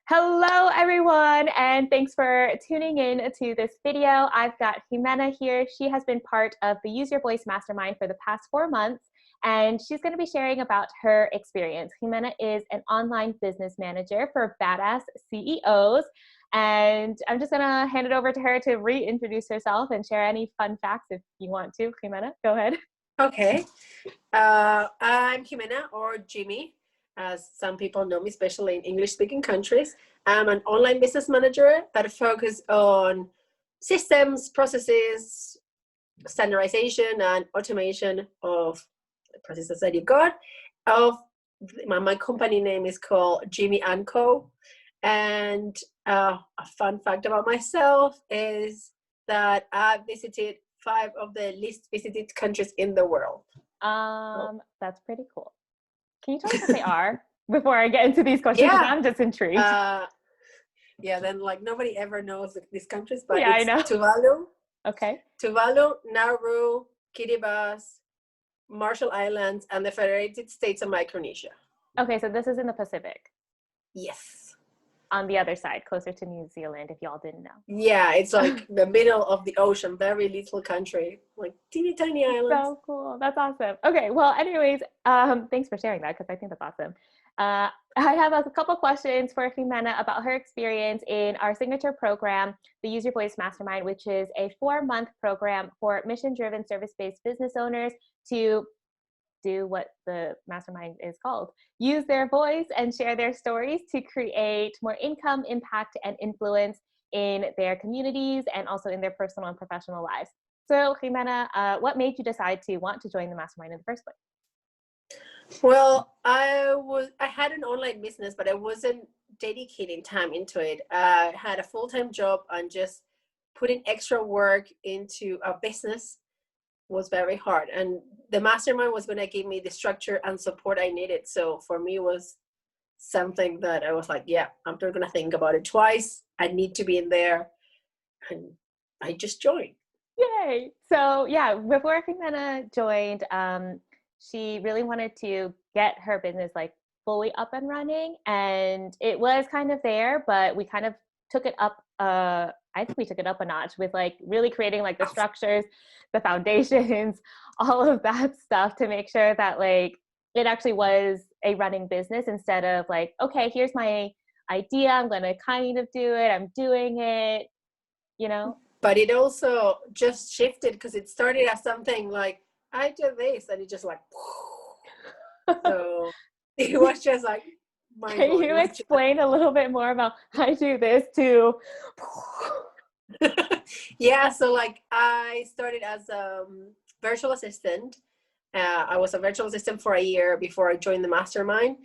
Hello, everyone, and thanks for tuning in to this video. I've got Jimena here. She has been part of the Use Your Voice Mastermind for the past 4 months, and she's going to be sharing about her experience. Jimena is an online business manager for badass CEOs, and I'm just going to hand it over to her to reintroduce herself and share any fun facts if you want to. Jimena, go ahead. Okay. I'm Jimena, or Jimmy, as some people know me, especially in English-speaking countries. I'm an online business manager that focuses on systems, processes, standardization, and automation of the processes that you got. My company name is called Jimmy & Co. And a fun fact about myself is that I've visited 5 of the least visited countries in the world. That's pretty cool. Can you tell us what they are before I get into these questions? Yeah. I'm just intrigued. Then nobody ever knows these countries, but yeah, it's I know. Tuvalu. Okay. Tuvalu, Nauru, Kiribati, Marshall Islands, and the Federated States of Micronesia. Okay, so this is in the Pacific. Yes. On the other side, closer to New Zealand, if y'all didn't know. Yeah, it's like the middle of the ocean, very little country, like teeny tiny islands. So cool. That's awesome. Okay, well, anyways, thanks for sharing that because I think that's awesome. I have a couple questions for Jimena about her experience in our signature program, the Use Your Voice Mastermind, which is a 4-month program for mission-driven service-based business owners to do what the mastermind is called, use their voice and share their stories to create more income, impact, and influence in their communities and also in their personal and professional lives. So Jimena, what made you decide to want to join the mastermind in the first place? Well, I had an online business, but I wasn't dedicating time into it. I had a full-time job, and just putting extra work into a business was very hard. And the mastermind was going to give me the structure and support I needed. So for me, it was something that I was like, yeah, I'm not going to think about it twice. I need to be in there. And I just joined. Yay. So yeah, before Jimena joined, she really wanted to get her business fully up and running, and it was kind of there, but we kind of took it up. I think we took it up a notch with really creating the structures, the foundations, all of that stuff to make sure that it actually was a running business instead of okay, here's my idea, I'm going to kind of do it, I'm doing it, But it also just shifted because it started as something like, I do this, and it just so it was just Can you explain a little bit more about I do this too? Yeah, so I started as a virtual assistant. I was a virtual assistant for a year before I joined the mastermind,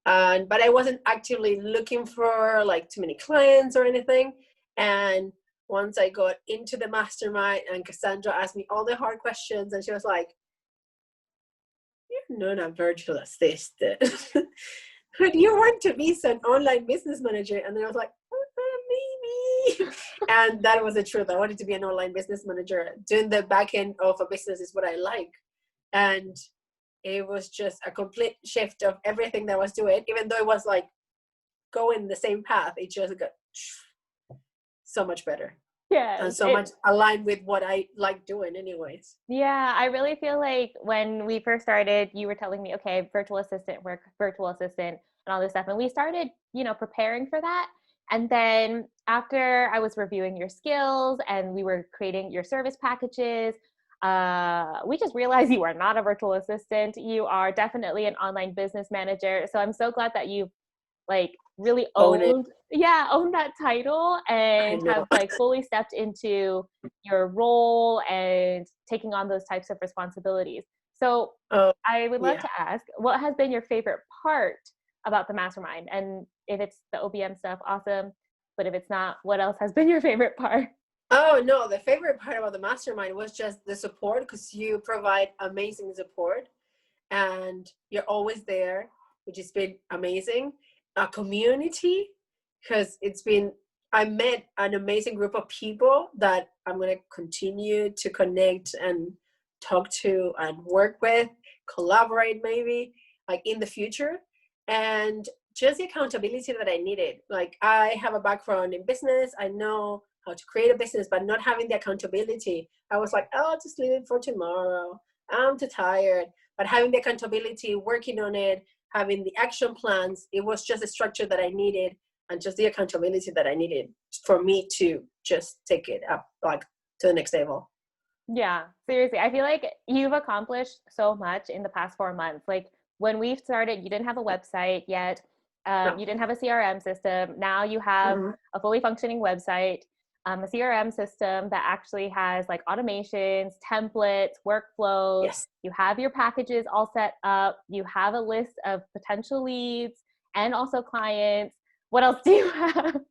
but I wasn't actively looking for too many clients or anything. And once I got into the mastermind, and Cassandra asked me all the hard questions, and she was like, "You're not a virtual assistant, but you want to be an online business manager." And then I was like, maybe. And that was the truth. I wanted to be an online business manager. Doing the back end of a business is what I like. And it was just a complete shift of everything that I was doing, even though it was going the same path. It just got so much better. Yeah. And so much aligned with what I like doing anyways. Yeah, I really feel like when we first started, you were telling me, okay, virtual assistant work, virtual assistant, and all this stuff. And we started, preparing for that. And then after I was reviewing your skills and we were creating your service packages, we just realized you are not a virtual assistant. You are definitely an online business manager. So I'm so glad that you really owned that title and have fully stepped into your role and taking on those types of responsibilities. So I would love to ask, what has been your favorite part about the mastermind? And if it's the OBM stuff, awesome. But if it's not, what else has been your favorite part? Oh, no, the favorite part about the mastermind was just the support, because you provide amazing support and you're always there, which has been amazing. A community, because I met an amazing group of people that I'm going to continue to connect and talk to and work with, collaborate maybe in the future. And just the accountability that I needed. Like, I have a background in business. I know how to create a business, but not having the accountability. I was like, oh, I'll just leave it for tomorrow. I'm too tired. But having the accountability, working on it, having the action plans, it was just the structure that I needed and just the accountability that I needed for me to just take it up, like, to the next level. Yeah, seriously. I feel like you've accomplished so much in the past 4 months. Like when we started, you didn't have a website yet. No. You didn't have a CRM system. Now you have a fully functioning website, a CRM system that actually has like automations, templates, workflows. Yes. You have your packages all set up. You have a list of potential leads and also clients. What else do you have?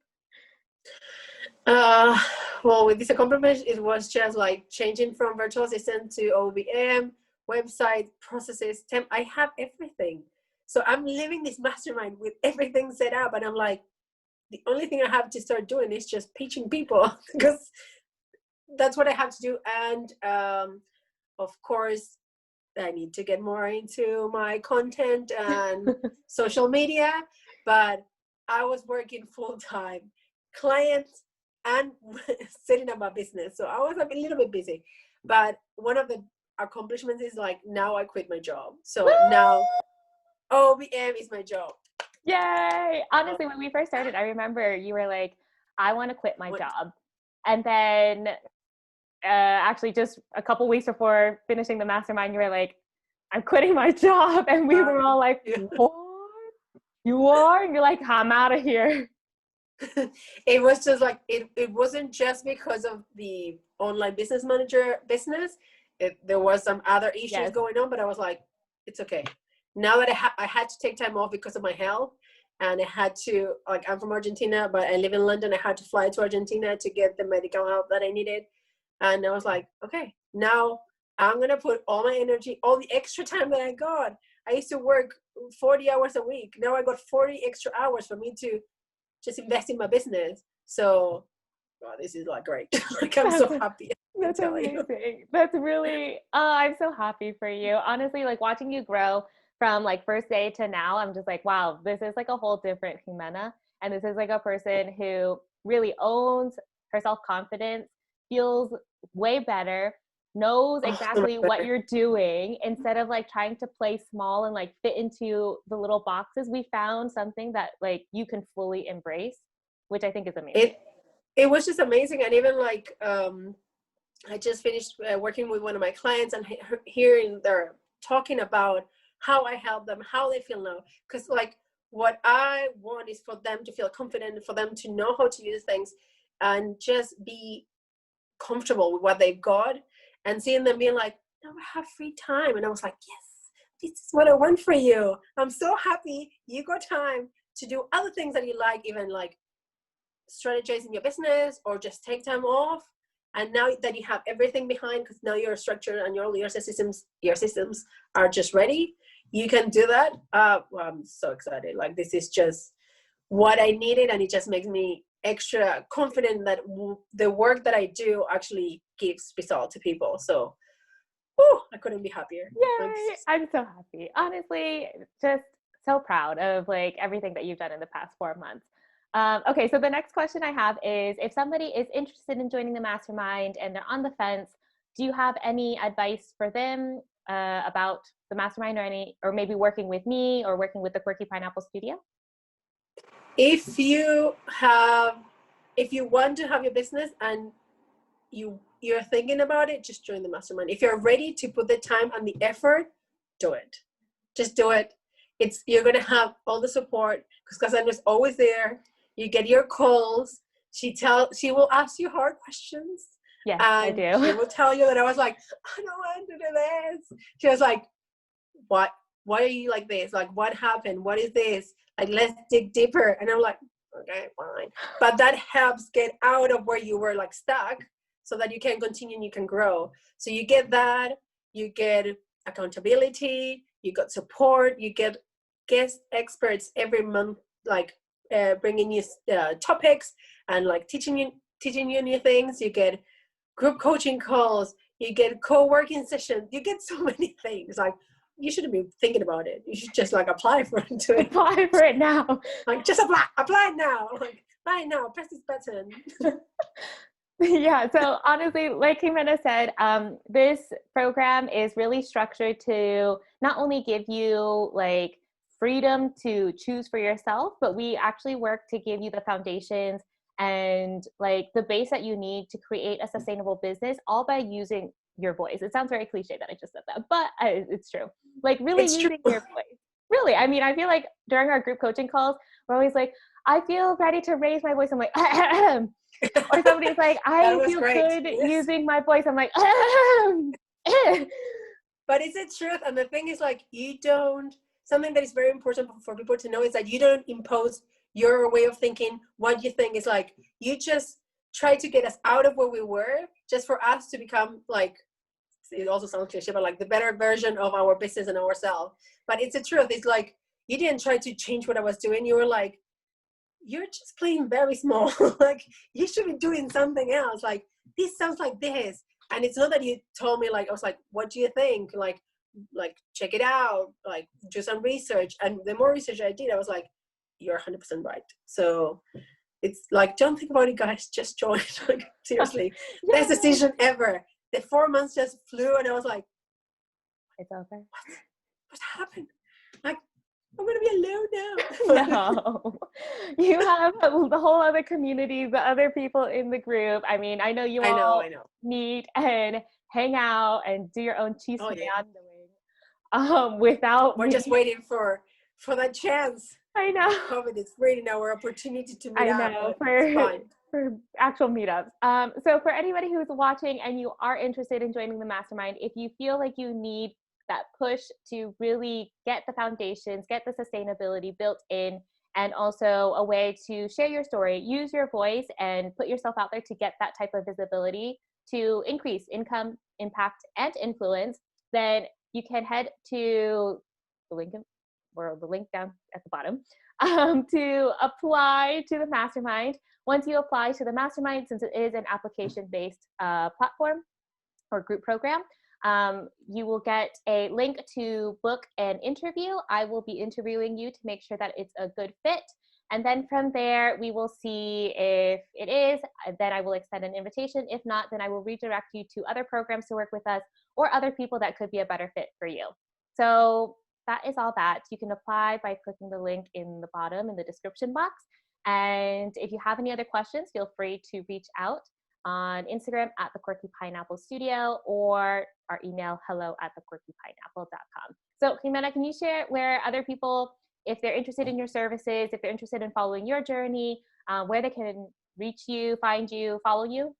Well, with this accomplishment, it was just like changing from virtual assistant to OBM, website, processes, I have everything. So I'm living this mastermind with everything set up, and I'm like, the only thing I have to start doing is just pitching people because that's what I have to do. And of course, I need to get more into my content and social media, but I was working full time, clients and setting up my business. So I was a little bit busy, but one of the accomplishments is like, now I quit my job. So now OBM is my job. Yay! Honestly, when we first started, I remember you were like, I want to quit my job. And then actually just a couple weeks before finishing the mastermind, you were like, I'm quitting my job. And we were all like, what? You are? And you're like, I'm out of here. It was just like, it wasn't just because of the online business manager business. There was some other issues going on, but I was like, it's okay. Now that I had to take time off because of my health, and I had to, like, I'm from Argentina, but I live in London. I had to fly to Argentina to get the medical help that I needed. And I was like, okay, now I'm going to put all my energy, all the extra time that I got. I used to work 40 hours a week. Now I got 40 extra hours for me to just invest in my business. So, wow, this is like great. Like, I'm so happy. That's amazing. That's really, I'm so happy for you. Honestly, like watching you grow from like first day to now, I'm just like, wow, this is like a whole different Jimena. And this is like a person who really owns her self-confidence, feels way better, knows exactly what you're doing instead of like trying to play small and like fit into the little boxes. We found something that like you can fully embrace, which I think is amazing. It was just amazing. And even like, I just finished working with one of my clients, and hearing they're talking about how I help them, how they feel now. Because like, what I want is for them to feel confident, for them to know how to use things and just be comfortable with what they've got, and seeing them being like, now I have free time. And I was like, yes, this is what I want for you. I'm so happy you got time to do other things that you like, even like strategizing your business or just take time off. And now that you have everything behind, because now your structure and your systems are just ready, you can do that. Well, I'm so excited. Like, this is just what I needed, and it just makes me extra confident that the work that I do actually gives result to people. So, I couldn't be happier. Yay! I'm so happy. Honestly, just so proud of like everything that you've done in the past 4 months. Okay, so the next question I have is, if somebody is interested in joining the mastermind and they're on the fence, do you have any advice for them about the mastermind, or maybe working with me or working with the Quirky Pineapple Studio? If you want to have your business and you're thinking about it, just join the mastermind. If you're ready to put the time and the effort, do it. Just do it. You're gonna have all the support, because Cassandra's always there. You get your calls. She will ask you hard questions. Yes, and I do. She will tell you that I was like, I don't want to do this. She was like, what? Why are you like this? Like, what happened? What is this? Like, let's dig deeper. And I'm like, okay, fine. But that helps get out of where you were like stuck, so that you can continue and you can grow. So you get that, you get accountability, you got support, you get guest experts every month, like bringing you topics and like teaching you new things. You get group coaching calls, you get co-working sessions, you get so many things. Like, you shouldn't be thinking about it. You should just like apply for it. Apply for it now. Like just apply now. Like apply now. Press this button. Yeah. So honestly, like Jimena said, this program is really structured to not only give you like freedom to choose for yourself, but we actually work to give you the foundations and like the base that you need to create a sustainable business, all by using your voice. It sounds very cliche that I just said that, but it's true. Like really It's using true. your voice. Really. I mean, I feel like during our group coaching calls, we're always like, I feel ready to raise my voice. I'm like, or somebody's like, I feel good using my voice. I'm like, but it's the truth. And the thing is like, something that is very important for people to know is that you don't impose your way of thinking. What you think is like, you just try to get us out of where we were just for us to become like, it also sounds cliche, but like the better version of our business and ourselves. But it's the truth. It's like, you didn't try to change what I was doing. You were like, you're just playing very small. Like you should be doing something else. Like this sounds like this. And it's not that you told me like, I was like, what do you think? Like check it out, like do some research. And the more research I did, I was like, you're 100% right. So it's like, don't think about it, guys, just join. Like seriously, best decision ever. The 4 months just flew and I was like, it's over. What happened? Like, I'm going to be alone now. No, you have the whole other community, the other people in the group. I mean, I know you all meet and hang out and do your own cheese without we're just waiting for that chance. I know. COVID is waiting our opportunity to meet up. I know, for actual meetups. So for anybody who's watching and you are interested in joining the mastermind, if you feel like you need that push to really get the foundations, get the sustainability built in, and also a way to share your story, use your voice and put yourself out there to get that type of visibility to increase income, impact, and influence, then you can head to the link down at the bottom to apply to the mastermind. Once you apply to the mastermind, since it is an application-based platform or group program, you will get a link to book an interview. I will be interviewing you to make sure that it's a good fit. And then from there, we will see if it is, then I will extend an invitation. If not, then I will redirect you to other programs to work with us or other people that could be a better fit for you. So that is all that. You can apply by clicking the link in the bottom in the description box. And if you have any other questions, feel free to reach out on Instagram at the Quirky Pineapple Studio or our email hello@thequirkypineapple.com. So Jimena, can you share where other people, if they're interested in your services, if they're interested in following your journey, where they can reach you, find you, follow you?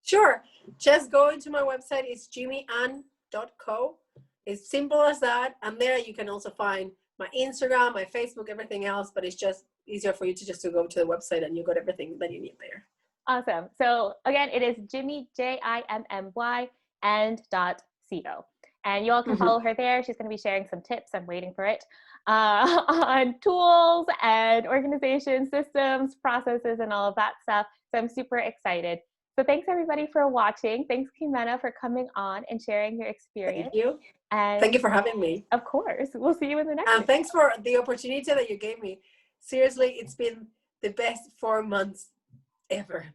Sure. Just go into my website. It's jimmyann.co. It's simple as that. And there you can also find my Instagram, my Facebook, everything else. But it's just easier for you to go to the website and you got everything that you need there. Awesome. So again, it is Jimmy, JIMMY, and .co. And you all can follow her there. She's going to be sharing some tips. I'm waiting for it on tools and organization systems, processes, and all of that stuff. So I'm super excited. So thanks everybody for watching. Thanks Jimena for coming on and sharing your experience. Thank you. And thank you for having me. Of course. We'll see you in the next And thanks for the opportunity that you gave me. Seriously, it's been the best 4 months ever.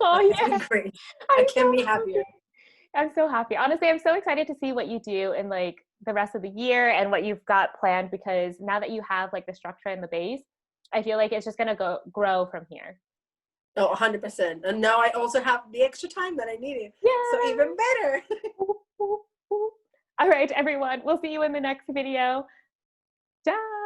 Oh it's yeah. been great. I can't be happier. I'm so happy. Honestly, I'm so excited to see what you do in like the rest of the year and what you've got planned, because now that you have like the structure and the base, I feel like it's just going to grow from here. Oh, 100%. And now I also have the extra time that I needed. Yeah. So even better. All right, everyone. We'll see you in the next video. Ciao.